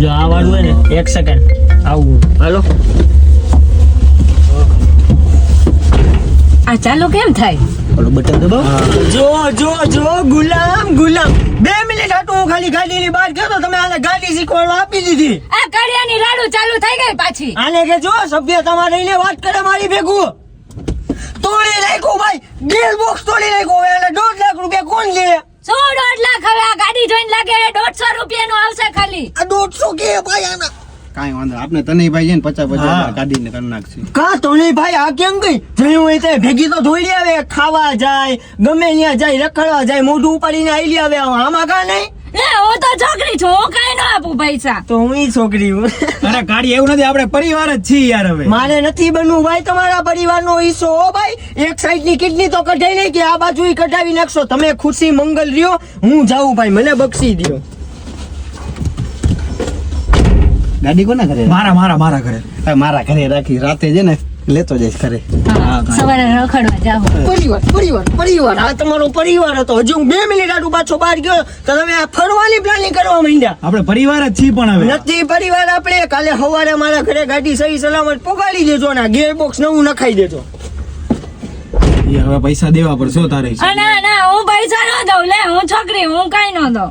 જો આ વાળું હોય ને 1 સેકન્ડ આવું હાલો આ ચાલુ કેમ થાય? ઓલું બટન દબાવો જો જો જો ગુલામ 2 મિનિટ હતું હું ખાલી ગાડીની બહાર ગયો તો તમે આને ગાડી શીખવાડવા આપી દીધી આ કડિયાની રાડુ ચાલુ થઈ ગઈ પાછી. આને કે જો સભ્ય તમારે રહીને વાત કરે મારી ભેગું તોડી નાખ્યું ભાઈ ગેર બોક્સ તોડી નાખ્યું એટલે 1.5 લાખ રૂપિયા કોણ લે? 1.5 લાખ. હવે આ ગાડી જોઈને લાગે 150 રૂપિયાનું આવશે ખાલી. આ 150 કે ભાઈ આના કાંઈ વાંધો આપણે તને ભાઈ છે ને 50 ગાડીને કરી નાખશે. કા તને ભાઈ આ કેમ ગઈ જઈ હોય તે ભેગી તો ધોઈ આવે ખાવા જાય ગમે ત્યાં જાય રખડવા જાય મોઢું ઉપાડીને આઈ લે આવે આમાં કા નહીં એ હું તો છોકરી છું, હું કાઈ ન આપું પૈસા. તો હું છોકરી હું અરે ગાડી એવું નથી, આપણે પરિવાર જ છીએ યાર. હવે મારે નથી બનવું ભાઈ તમારા પરિવારનો હિસ્સો હો ભાઈ. એક સાઈડ ની કિડની તો કઢાઈ નહીં કે આ બાજુ કઢાવી નાખશો તમે. ખુશી મંગલ રહ્યો હું જાઉં ભાઈ મને બક્ષી દ્યો. ગાડી કોના ઘરે? મારા ઘરે. મારા ઘરે રાખી રાતે છે ને લેતો જઈશ ઘરે. સવારે રખડવા જાવ. પરિવાર આ તમારો પરિવાર હતો. હજુ હું 2 મિનિટ આટલું પાછો બહાર ગયો તો તમે આ ફરવાની પ્લાનિંગ કરવા માંડ્યા. આપણે પરિવાર જ છીએ પણ હવે નથી પરિવાર આપણે. કાલે સવારે મારા ઘરે ગાડી સહી સલામત પોગાડી દેજો ને ગિયર બોક્સ નવું નખાઈ દેજો. હવે પૈસા દેવા પડશે તારે. ના હું પૈસા ન દઉં. લે હું છોકરી હું કાઈ ન દઉં.